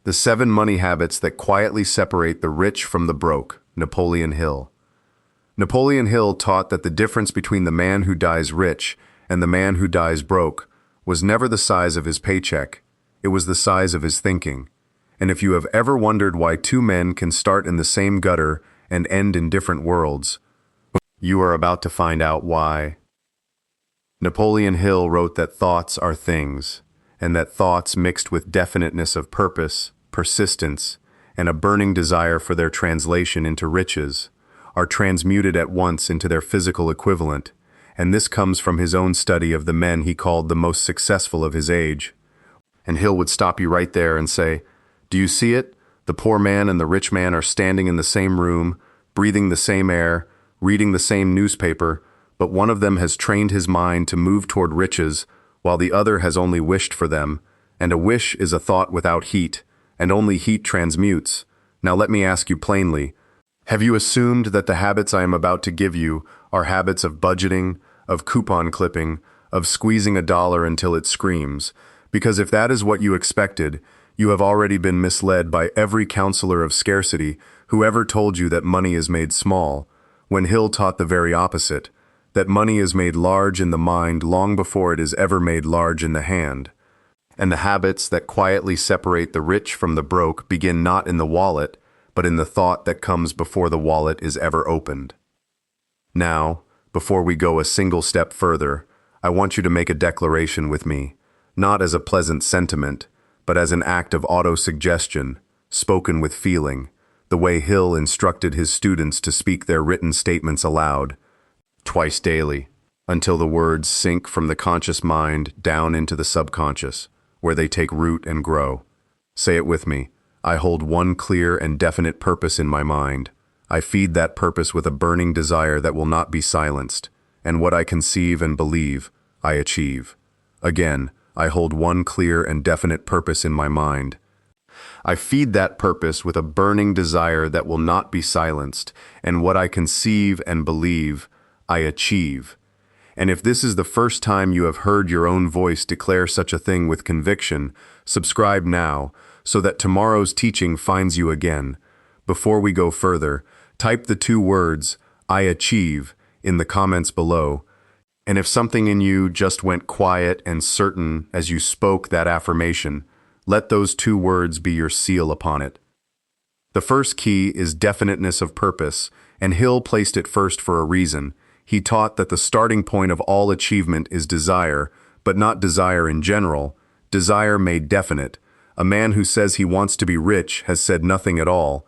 The 7 Money Habits That Quietly Separate the Rich from the Broke, Napoleon Hill. Napoleon Hill taught that the difference between the man who dies rich and the man who dies broke was never the size of his paycheck, it was the size of his thinking. And if you have ever wondered why 2 men can start in the same gutter and end in different worlds, you are about to find out why. Napoleon Hill wrote that thoughts are things, and that thoughts mixed with definiteness of purpose, persistence, and a burning desire for their translation into riches are transmuted at once into their physical equivalent, and this comes from his own study of the men he called the most successful of his age. And Hill would stop you right there and say, "Do you see it? The poor man and the rich man are standing in the same room, breathing the same air, reading the same newspaper, but one of them has trained his mind to move toward riches, while the other has only wished for them, and a wish is a thought without heat, and only heat transmutes. Now let me ask you plainly, have you assumed that the habits I am about to give you are habits of budgeting, of coupon clipping, of squeezing a dollar until it screams? Because if that is what you expected, you have already been misled by every counselor of scarcity who ever told you that money is made small, when Hill taught the very opposite, that money is made large in the mind long before it is ever made large in the hand. And the habits that quietly separate the rich from the broke begin not in the wallet, but in the thought that comes before the wallet is ever opened. Now, before we go a single step further, I want you to make a declaration with me, not as a pleasant sentiment, but as an act of auto-suggestion, spoken with feeling, the way Hill instructed his students to speak their written statements aloud, twice daily, until the words sink from the conscious mind down into the subconscious, where they take root and grow. Say it with me. I hold one clear and definite purpose in my mind. I feed that purpose with a burning desire that will not be silenced, and what I conceive and believe, I achieve. Again, I hold one clear and definite purpose in my mind. I feed that purpose with a burning desire that will not be silenced, and what I conceive and believe, I achieve. And if this is the first time you have heard your own voice declare such a thing with conviction, subscribe now, so that tomorrow's teaching finds you again. Before we go further, type the 2 words, "I achieve," in the comments below. And if something in you just went quiet and certain as you spoke that affirmation, let those 2 words be your seal upon it. The first key is definiteness of purpose, and Hill placed it first for a reason. He taught that the starting point of all achievement is desire, but not desire in general, desire made definite. A man who says he wants to be rich has said nothing at all.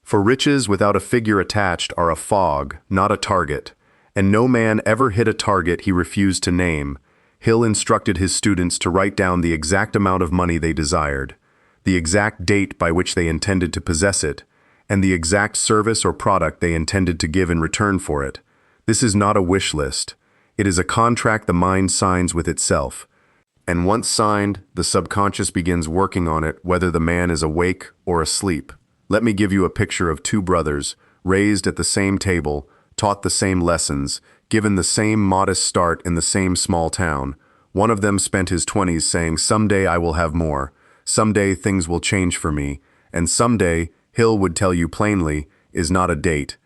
For riches without a figure attached are a fog, not a target, and no man ever hit a target he refused to name. Hill instructed his students to write down the exact amount of money they desired, the exact date by which they intended to possess it, and the exact service or product they intended to give in return for it. This is not a wish list. It is a contract the mind signs with itself. And once signed, the subconscious begins working on it whether the man is awake or asleep. Let me give you a picture of 2 brothers, raised at the same table, taught the same lessons, given the same modest start in the same small town. One of them spent his 20s saying, "Someday I will have more. Someday things will change for me." And someday, Hill would tell you plainly, is not a date.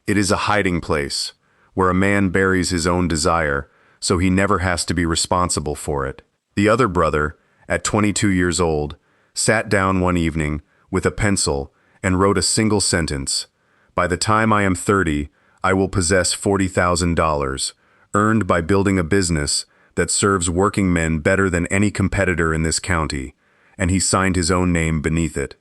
It is a hiding place, where a man buries his own desire, so he never has to be responsible for it. The other brother, at 22 years old, sat down one evening with a pencil and wrote a single sentence. "By the time I am 30, I will possess $40,000, earned by building a business that serves working men better than any competitor in this county," and he signed his own name beneath it.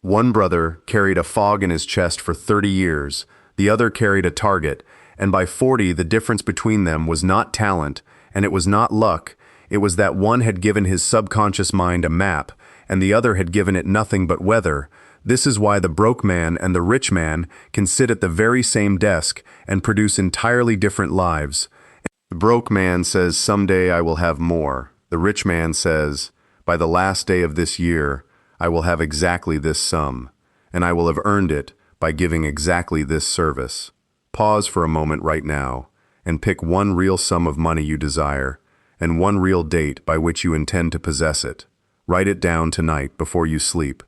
One brother carried a fog in his chest for 30 years, the other carried a target, and by 40 the difference between them was not talent, and it was not luck. It was that one had given his subconscious mind a map, and the other had given it nothing but weather. This is why the broke man and the rich man can sit at the very same desk and produce entirely different lives. The broke man says, "Someday I will have more." The rich man says, "By the last day of this year, I will have exactly this sum, and I will have earned it by giving exactly this service." Pause for a moment right now, and pick one real sum of money you desire, and one real date by which you intend to possess it. Write it down tonight before you sleep.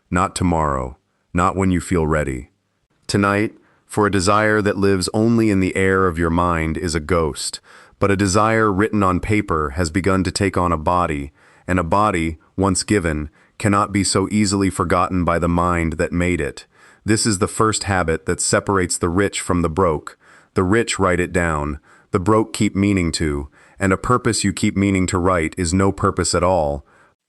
not tomorrow, not when you feel ready. Tonight, for a desire that lives only in the air of your mind is a ghost, but a desire written on paper has begun to take on a body, and a body, once given, cannot be so easily forgotten by the mind that made it. This is the first habit that separates the rich from the broke. The rich write it down, the broke keep meaning to, and a purpose you keep meaning to write is no purpose at all.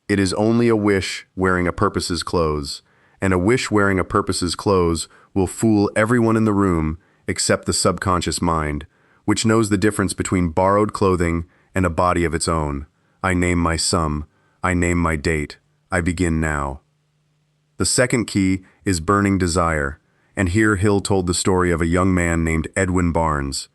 It is only a wish wearing a purpose's clothes, and a wish wearing a purpose's clothes will fool everyone in the room except the subconscious mind, which knows the difference between borrowed clothing and a body of its own. I name my sum. I name my date. I begin now. The second key is burning desire, and here Hill told the story of a young man named Edwin Barnes,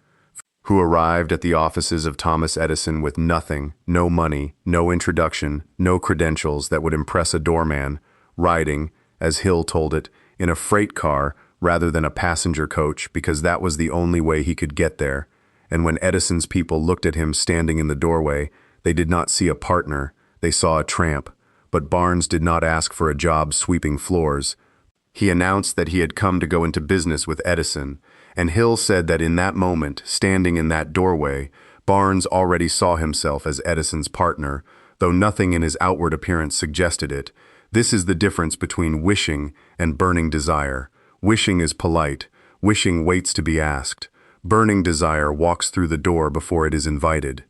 who arrived at the offices of Thomas Edison with nothing, no money, no introduction, no credentials that would impress a doorman, riding, as Hill told it, in a freight car rather than a passenger coach because that was the only way he could get there. And when Edison's people looked at him standing in the doorway, they did not see a partner, they saw a tramp. But Barnes did not ask for a job sweeping floors. He announced that he had come to go into business with Edison, and Hill said that in that moment, standing in that doorway, Barnes already saw himself as Edison's partner, though nothing in his outward appearance suggested it. This is the difference between wishing and burning desire. Wishing is polite. Wishing waits to be asked. Burning desire walks through the door before it is invited.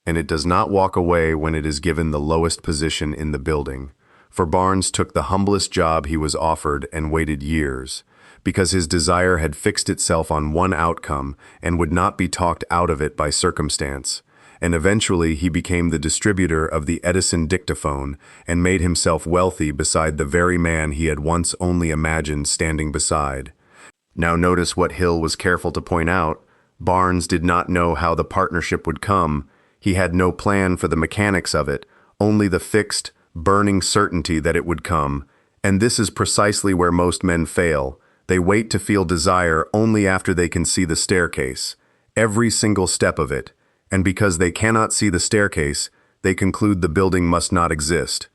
And it does not walk away when it is given the lowest position in the building. For Barnes took the humblest job he was offered and waited years, because his desire had fixed itself on one outcome and would not be talked out of it by circumstance. And eventually he became the distributor of the Edison dictaphone and made himself wealthy beside the very man he had once only imagined standing beside. Now notice what Hill was careful to point out. Barnes did not know how the partnership would come. He had no plan for the mechanics of it, only the fixed, burning certainty that it would come. And this is precisely where most men fail. They wait to feel desire only after they can see the staircase, every single step of it. And because they cannot see the staircase, they conclude the building must not exist.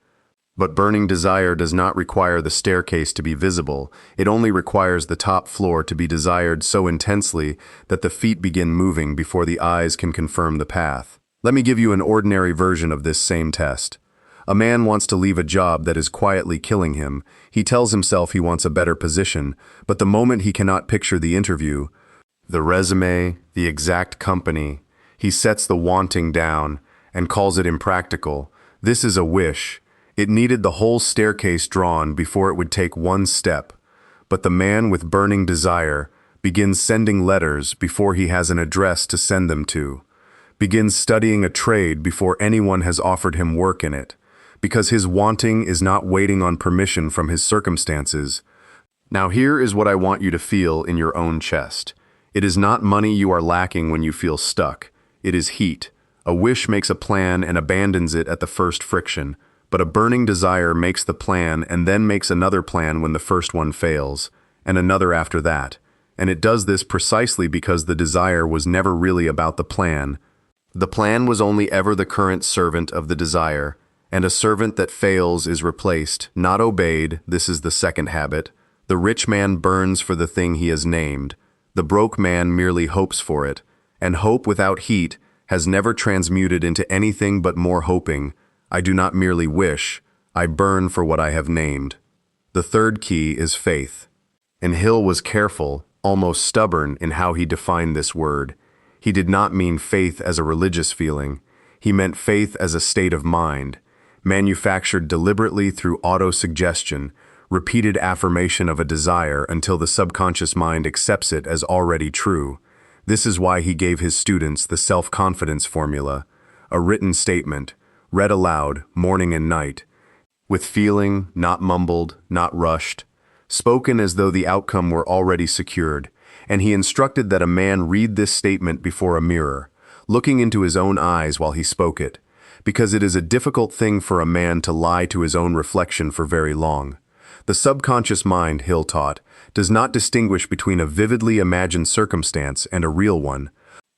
But burning desire does not require the staircase to be visible. It only requires the top floor to be desired so intensely that the feet begin moving before the eyes can confirm the path. Let me give you an ordinary version of this same test. A man wants to leave a job that is quietly killing him. He tells himself he wants a better position, but the moment he cannot picture the interview, the resume, the exact company, he sets the wanting down and calls it impractical. This is a wish. It needed the whole staircase drawn before it would take one step. But the man with burning desire begins sending letters before he has an address to send them to. Begins studying a trade before anyone has offered him work in it, because his wanting is not waiting on permission from his circumstances. Now here is what I want you to feel in your own chest. It is not money you are lacking when you feel stuck. It is heat. A wish makes a plan and abandons it at the first friction, but a burning desire makes the plan and then makes another plan when the first one fails, and another after that. And it does this precisely because the desire was never really about the plan. The plan was only ever the current servant of the desire, and a servant that fails is replaced, not obeyed. This is the second habit. The rich man burns for the thing he has named. The broke man merely hopes for it, and hope without heat has never transmuted into anything but more hoping. I do not merely wish, I burn for what I have named. The third key is faith. And Hill was careful, almost stubborn, in how he defined this word. He did not mean faith as a religious feeling. He meant faith as a state of mind, manufactured deliberately through auto-suggestion, repeated affirmation of a desire until the subconscious mind accepts it as already true. This is why he gave his students the self-confidence formula, a written statement, read aloud, morning and night, with feeling, not mumbled, not rushed, spoken as though the outcome were already secured. And he instructed that a man read this statement before a mirror, looking into his own eyes while he spoke it, because it is a difficult thing for a man to lie to his own reflection for very long. The subconscious mind, Hill taught, does not distinguish between a vividly imagined circumstance and a real one.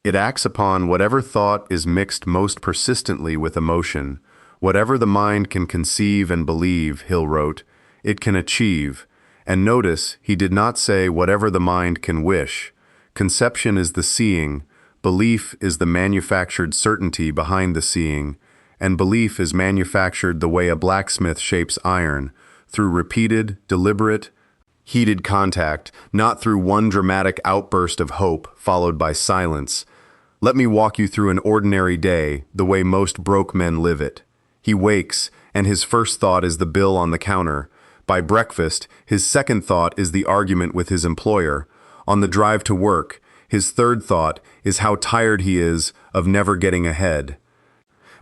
It acts upon whatever thought is mixed most persistently with emotion. Whatever the mind can conceive and believe, Hill wrote, it can achieve. And notice, he did not say whatever the mind can wish. Conception is the seeing, belief is the manufactured certainty behind the seeing, and belief is manufactured the way a blacksmith shapes iron, through repeated, deliberate, heated contact, not through one dramatic outburst of hope followed by silence. Let me walk you through an ordinary day, the way most broke men live it. He wakes, and his first thought is the bill on the counter. By breakfast, his second thought is the argument with his employer. On the drive to work, his third thought is how tired he is of never getting ahead.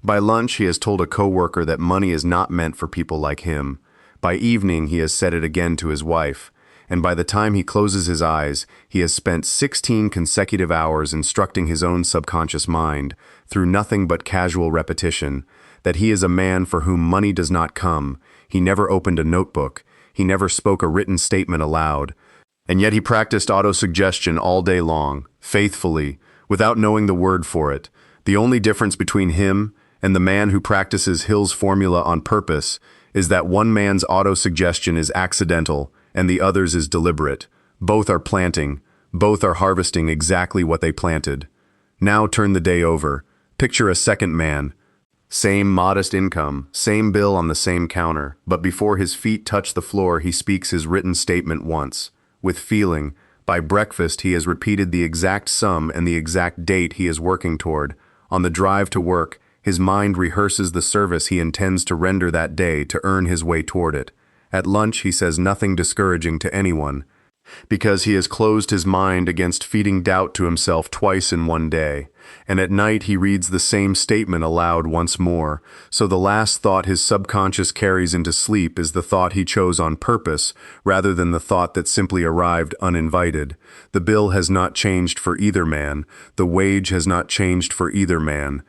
By lunch, he has told a coworker that money is not meant for people like him. By evening, he has said it again to his wife. And by the time he closes his eyes, he has spent 16 consecutive hours instructing his own subconscious mind, through nothing but casual repetition, that he is a man for whom money does not come. He never opened a notebook. He never spoke a written statement aloud. And yet he practiced autosuggestion all day long, faithfully, without knowing the word for it. The only difference between him and the man who practices Hill's formula on purpose is that one man's autosuggestion is accidental and the other's is deliberate. Both are planting. Both are harvesting exactly what they planted. Now turn the day over. Picture a second man. Same modest income, same bill on the same counter, but before his feet touch the floor, he speaks his written statement once. With feeling, by breakfast he has repeated the exact sum and the exact date he is working toward. On the drive to work, his mind rehearses the service he intends to render that day to earn his way toward it. At lunch, he says nothing discouraging to anyone, because he has closed his mind against feeding doubt to himself twice in one day. And at night, he reads the same statement aloud once more, so the last thought his subconscious carries into sleep is the thought he chose on purpose, rather than the thought that simply arrived uninvited. The bill has not changed for either man, the wage has not changed for either man,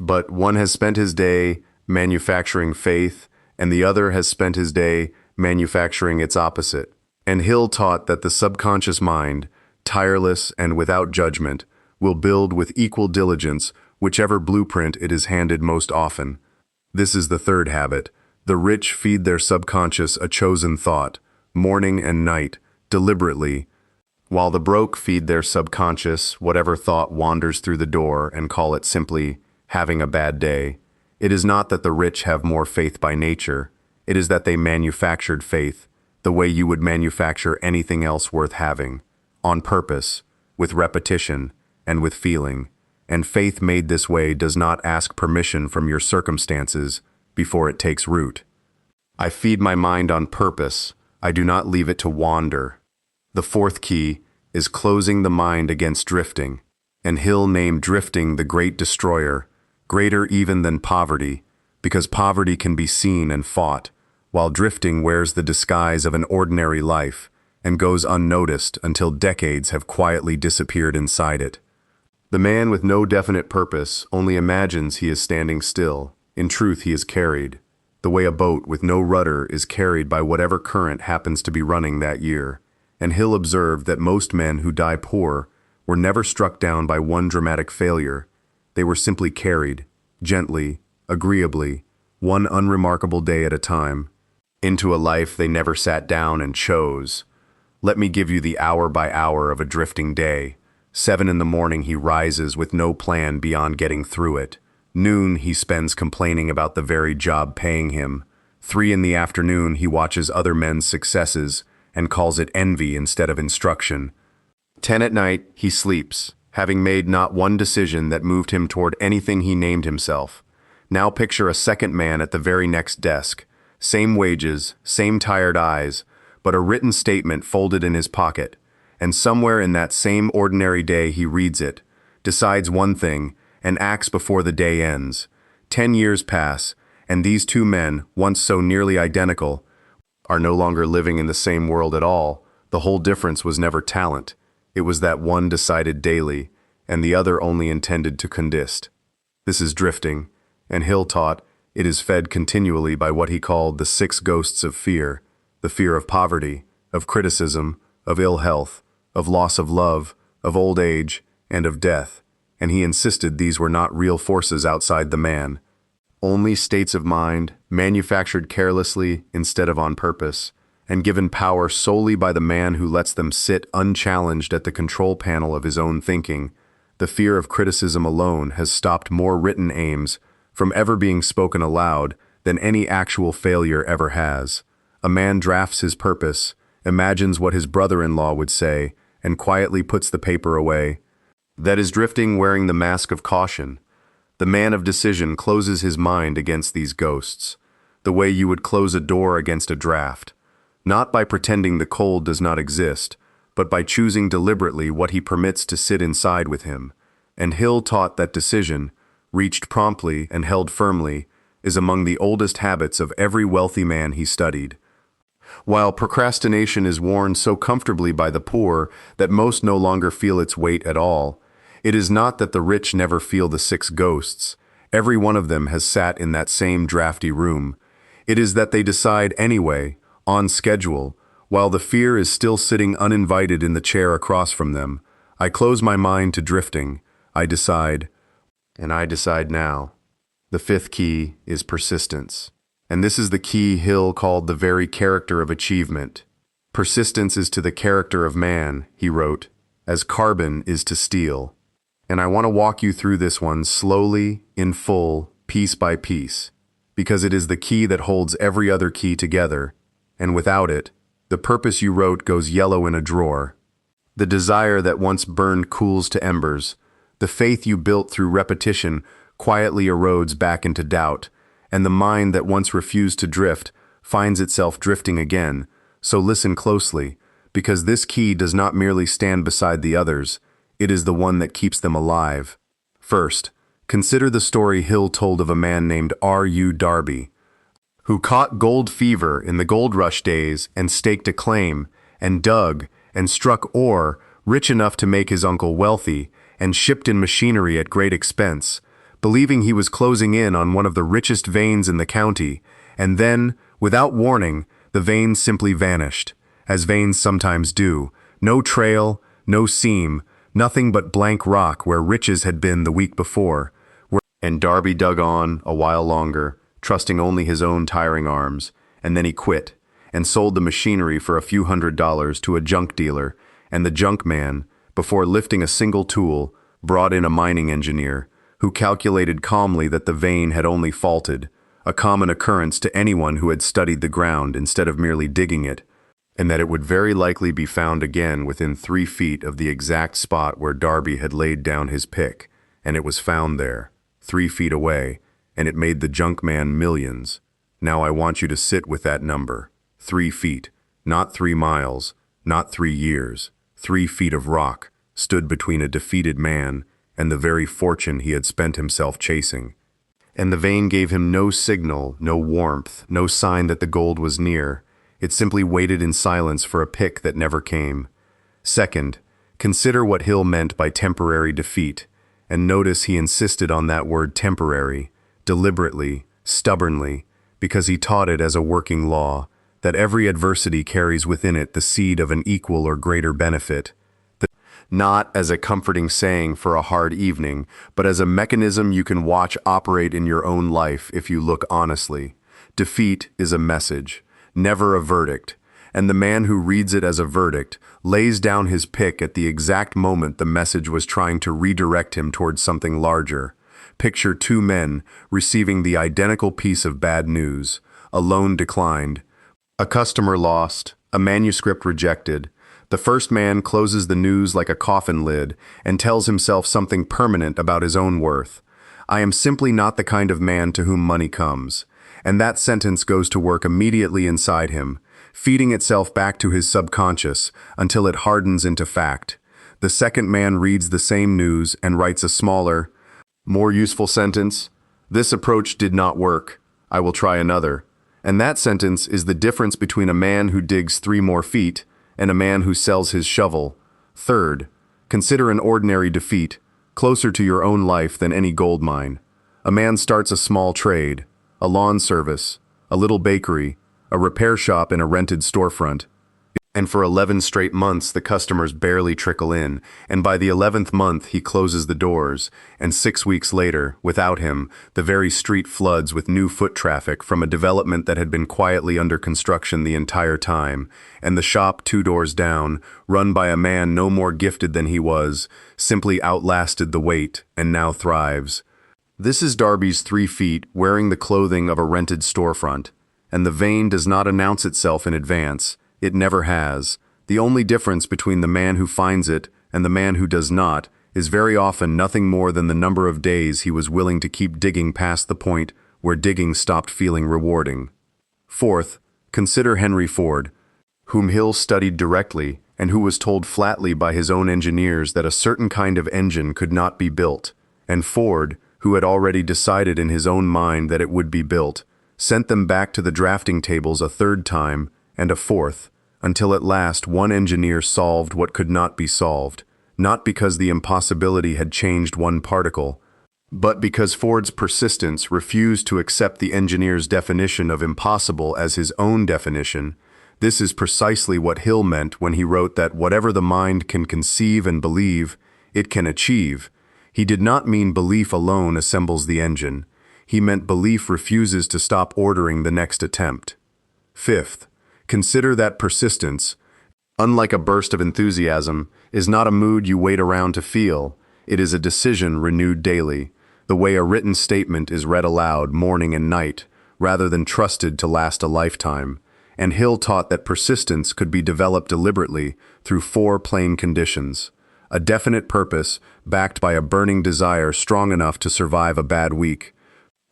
but one has spent his day manufacturing faith, and the other has spent his day manufacturing its opposite. And Hill taught that the subconscious mind, tireless and without judgment, will build with equal diligence whichever blueprint it is handed most often. This is the third habit. The rich feed their subconscious a chosen thought, morning and night, deliberately, while the broke feed their subconscious whatever thought wanders through the door and call it simply having a bad day. It is not that the rich have more faith by nature. It is that they manufactured faith, the way you would manufacture anything else worth having, on purpose, with repetition, and with feeling. And faith made this way does not ask permission from your circumstances before it takes root. I feed my mind on purpose. I do not leave it to wander. The fourth key is closing the mind against drifting. And Hill named drifting the great destroyer, greater even than poverty, because poverty can be seen and fought, while drifting wears the disguise of an ordinary life and goes unnoticed until decades have quietly disappeared inside it. The man with no definite purpose only imagines he is standing still. In truth, he is carried, the way a boat with no rudder is carried by whatever current happens to be running that year. And Hill observed that most men who die poor were never struck down by one dramatic failure. They were simply carried, gently, agreeably, one unremarkable day at a time, into a life they never sat down and chose. Let me give you the hour by hour of a drifting day. 7 in the morning he rises with no plan beyond getting through it. Noon he spends complaining about the very job paying him. 3 in the afternoon he watches other men's successes and calls it envy instead of instruction. 10 at night he sleeps, having made not one decision that moved him toward anything he named himself. Now picture a second man at the very next desk. Same wages, same tired eyes, but a written statement folded in his pocket. And somewhere in that same ordinary day he reads it, decides one thing, and acts before the day ends. 10 years pass, and these two men, once so nearly identical, are no longer living in the same world at all. The whole difference was never talent. It was that one decided daily, and the other only intended to condist. This is drifting, and Hill taught it is fed continually by what he called the 6 ghosts of fear, the fear of poverty, of criticism, of ill health, of loss of love, of old age, and of death, and he insisted these were not real forces outside the man, only states of mind, manufactured carelessly instead of on purpose. and given power solely by the man who lets them sit unchallenged at the control panel of his own thinking, the fear of criticism alone has stopped more written aims from ever being spoken aloud than any actual failure ever has. A man drafts his purpose, imagines what his brother-in-law would say, and quietly puts the paper away. That is drifting wearing the mask of caution. The man of decision closes his mind against these ghosts, the way you would close a door against a draft, not by pretending the cold does not exist, but by choosing deliberately what he permits to sit inside with him. And Hill taught that decision, reached promptly and held firmly, is among the oldest habits of every wealthy man he studied. While procrastination is worn so comfortably by the poor that most no longer feel its weight at all, it is not that the rich never feel the six ghosts. Every one of them has sat in that same drafty room. It is that they decide anyway, on schedule, while the fear is still sitting uninvited in the chair across from them. I close my mind to drifting. I decide, and I decide now. The fifth key is persistence. And this is the key Hill called the very character of achievement. Persistence is to the character of man, he wrote, as carbon is to steel. And I want to walk you through this one slowly, in full, piece by piece, because it is the key that holds every other key together, and without it, the purpose you wrote goes yellow in a drawer. The desire that once burned cools to embers. The faith you built through repetition quietly erodes back into doubt, and the mind that once refused to drift finds itself drifting again. So listen closely, because this key does not merely stand beside the others, it is the one that keeps them alive. First, consider the story Hill told of a man named R.U. Darby, who caught gold fever in the gold rush days and staked a claim, and dug and struck ore rich enough to make his uncle wealthy, and shipped in machinery at great expense, believing he was closing in on one of the richest veins in the county, and then, without warning, the veins simply vanished, as veins sometimes do. No trail, no seam, nothing but blank rock where riches had been the week before. And Darby dug on a while longer, trusting only his own tiring arms, and then he quit, and sold the machinery for a few $100s to a junk dealer, and the junk man, before lifting a single tool, brought in a mining engineer, who calculated calmly that the vein had only faulted, a common occurrence to anyone who had studied the ground instead of merely digging it, and that it would very likely be found again within 3 feet of the exact spot where Darby had laid down his pick, and it was found there, 3 feet away, and it made the junk man millions. Now I want you to sit with that number, 3 feet, not 3 miles, not 3 years, 3 feet of rock stood between a defeated man and the very fortune he had spent himself chasing. And the vein gave him no signal, no warmth, no sign that the gold was near. It simply waited in silence for a pick that never came. Second, consider what Hill meant by temporary defeat, and notice he insisted on that word temporary, deliberately, stubbornly, because he taught it as a working law, that every adversity carries within it the seed of an equal or greater benefit. Not as a comforting saying for a hard evening, but as a mechanism you can watch operate in your own life if you look honestly. Defeat is a message, never a verdict, and the man who reads it as a verdict lays down his pick at the exact moment the message was trying to redirect him towards something larger. Picture 2 men receiving the identical piece of bad news. A loan declined, a customer lost, a manuscript rejected. The first man closes the news like a coffin lid and tells himself something permanent about his own worth. I am simply not the kind of man to whom money comes. And that sentence goes to work immediately inside him, feeding itself back to his subconscious until it hardens into fact. The second man reads the same news and writes a smaller, more useful sentence. This approach did not work. I will try another. And that sentence is the difference between a man who digs 3 more feet and a man who sells his shovel. Third, consider an ordinary defeat, closer to your own life than any gold mine. A man starts a small trade, a lawn service, a little bakery, a repair shop in a rented storefront. And for 11 straight months, the customers barely trickle in, and by the 11th month, he closes the doors, and 6 weeks later, without him, the very street floods with new foot traffic from a development that had been quietly under construction the entire time, and the shop 2 doors down, run by a man no more gifted than he was, simply outlasted the wait, and now thrives. This is Darby's 3 feet wearing the clothing of a rented storefront, and the vein does not announce itself in advance. It never has. The only difference between the man who finds it and the man who does not is very often nothing more than the number of days he was willing to keep digging past the point where digging stopped feeling rewarding. Fourth, consider Henry Ford, whom Hill studied directly and who was told flatly by his own engineers that a certain kind of engine could not be built, and Ford, who had already decided in his own mind that it would be built, sent them back to the drafting tables a 3rd time and a 4th, until at last one engineer solved what could not be solved, not because the impossibility had changed one particle, but because Ford's persistence refused to accept the engineer's definition of impossible as his own definition. This is precisely what Hill meant when he wrote that whatever the mind can conceive and believe, it can achieve. He did not mean belief alone assembles the engine. He meant belief refuses to stop ordering the next attempt. Fifth, consider that persistence, unlike a burst of enthusiasm, is not a mood you wait around to feel. It is a decision renewed daily, the way a written statement is read aloud morning and night, rather than trusted to last a lifetime. And Hill taught that persistence could be developed deliberately through 4 plain conditions: a definite purpose backed by a burning desire strong enough to survive a bad week,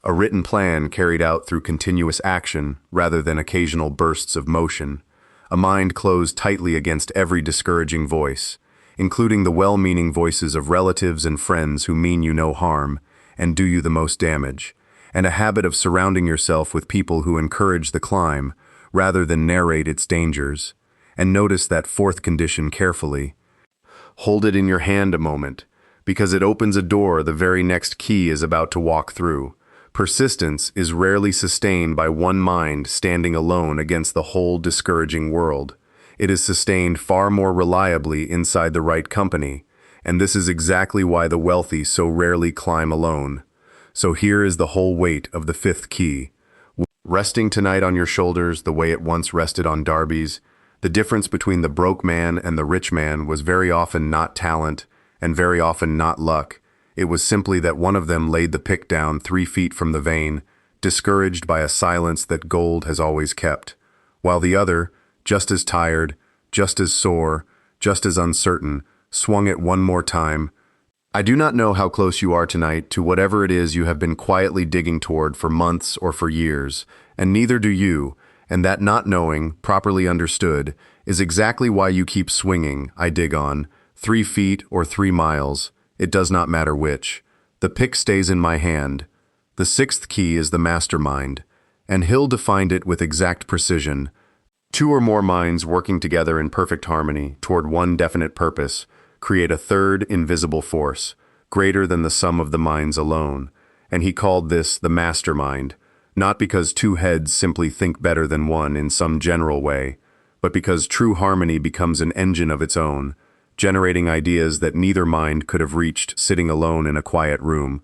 a written plan carried out through continuous action rather than occasional bursts of motion, a mind closed tightly against every discouraging voice, including the well-meaning voices of relatives and friends who mean you no harm and do you the most damage, and a habit of surrounding yourself with people who encourage the climb rather than narrate its dangers. And notice that 4th condition carefully. Hold it in your hand a moment, because it opens a door the very next key is about to walk through. Persistence is rarely sustained by one mind standing alone against the whole discouraging world. It is sustained far more reliably inside the right company, and this is exactly why the wealthy so rarely climb alone. So here is the whole weight of the 5th key. Resting tonight on your shoulders the way it once rested on Darby's, the difference between the broke man and the rich man was very often not talent and very often not luck. It was simply that one of them laid the pick down 3 feet from the vein, discouraged by a silence that gold has always kept, while the other, just as tired, just as sore, just as uncertain, swung it one more time. I do not know how close you are tonight to whatever it is you have been quietly digging toward for months or for years, and neither do you, and that not knowing, properly understood, is exactly why you keep swinging, I dig on, 3 feet or 3 miles. It does not matter which. The pick stays in my hand. The 6th key is the mastermind, and Hill defined it with exact precision. 2 or more minds working together in perfect harmony toward one definite purpose create a 3rd invisible force, greater than the sum of the minds alone, and he called this the mastermind, not because 2 heads simply think better than one in some general way, but because true harmony becomes an engine of its own, generating ideas that neither mind could have reached sitting alone in a quiet room.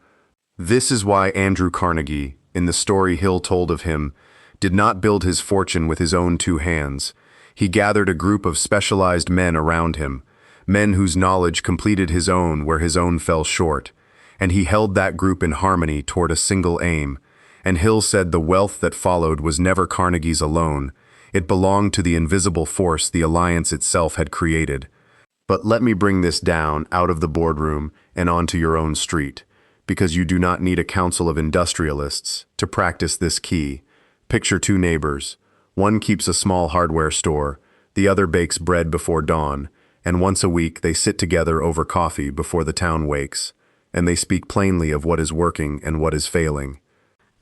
This is why Andrew Carnegie, in the story Hill told of him, did not build his fortune with his own 2 hands. He gathered a group of specialized men around him, men whose knowledge completed his own where his own fell short, and he held that group in harmony toward a single aim. And Hill said the wealth that followed was never Carnegie's alone. It belonged to the invisible force the alliance itself had created. But let me bring this down out of the boardroom and onto your own street, because you do not need a council of industrialists to practice this key. Picture 2 neighbors. One keeps a small hardware store, the other bakes bread before dawn, and once a week they sit together over coffee before the town wakes, and they speak plainly of what is working and what is failing.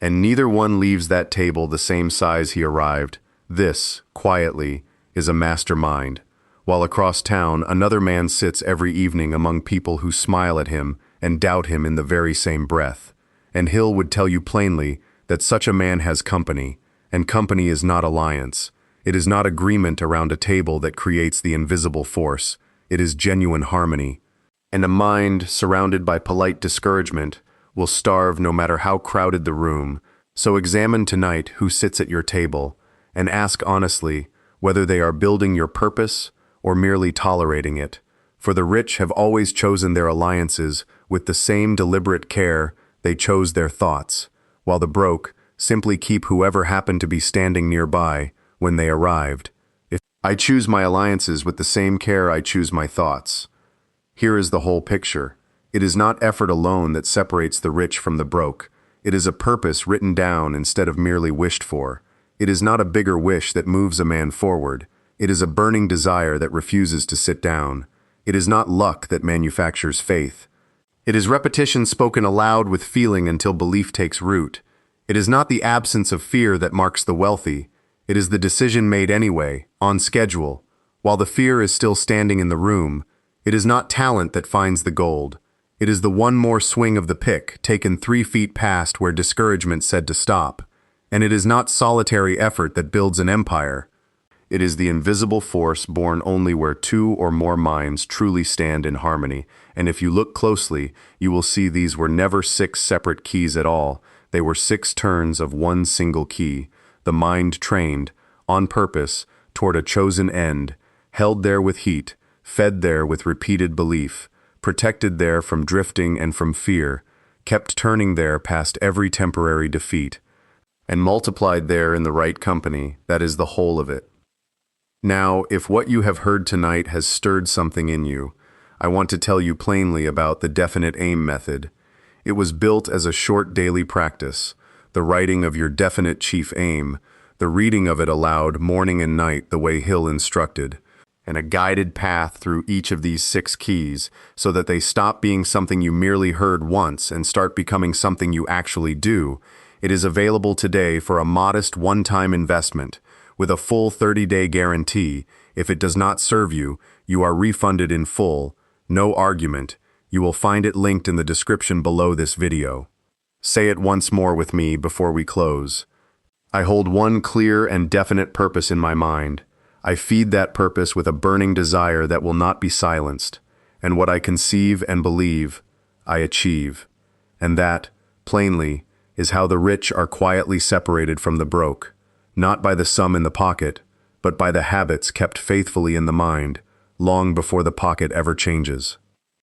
And neither one leaves that table the same size he arrived. This, quietly, is a mastermind. While across town, another man sits every evening among people who smile at him and doubt him in the very same breath. And Hill would tell you plainly that such a man has company, and company is not alliance. It is not agreement around a table that creates the invisible force. It is genuine harmony. And a mind surrounded by polite discouragement will starve no matter how crowded the room. So examine tonight who sits at your table, and ask honestly whether they are building your purpose or merely tolerating it. For the rich have always chosen their alliances with the same deliberate care they chose their thoughts, while the broke simply keep whoever happened to be standing nearby when they arrived. If I choose my alliances with the same care I choose my thoughts. Here is the whole picture. It is not effort alone that separates the rich from the broke. It is a purpose written down instead of merely wished for. It is not a bigger wish that moves a man forward. It is a burning desire that refuses to sit down. It is not luck that manufactures faith. It is repetition spoken aloud with feeling until belief takes root. It is not the absence of fear that marks the wealthy. It is the decision made anyway, on schedule, while the fear is still standing in the room. It is not talent that finds the gold. It is the one more swing of the pick, taken 3 feet past where discouragement said to stop. And it is not solitary effort that builds an empire. It is the invisible force born only where 2 or more minds truly stand in harmony. And if you look closely, you will see these were never 6 separate keys at all. They were 6 turns of one single key, the mind trained, on purpose, toward a chosen end, held there with heat, fed there with repeated belief, protected there from drifting and from fear, kept turning there past every temporary defeat, and multiplied there in the right company. That is the whole of it. Now, if what you have heard tonight has stirred something in you, I want to tell you plainly about the definite aim method. It was built as a short daily practice, the writing of your definite chief aim, the reading of it aloud morning and night the way Hill instructed, and a guided path through each of these 6 keys so that they stop being something you merely heard once and start becoming something you actually do. It is available today for a modest one-time investment, with a full 30-day guarantee. If it does not serve you, you are refunded in full. No argument. You will find it linked in the description below this video. Say it once more with me before we close. I hold one clear and definite purpose in my mind. I feed that purpose with a burning desire that will not be silenced. And what I conceive and believe, I achieve. And that, plainly, is how the rich are quietly separated from the broke, not by the sum in the pocket, but by the habits kept faithfully in the mind, long before the pocket ever changes.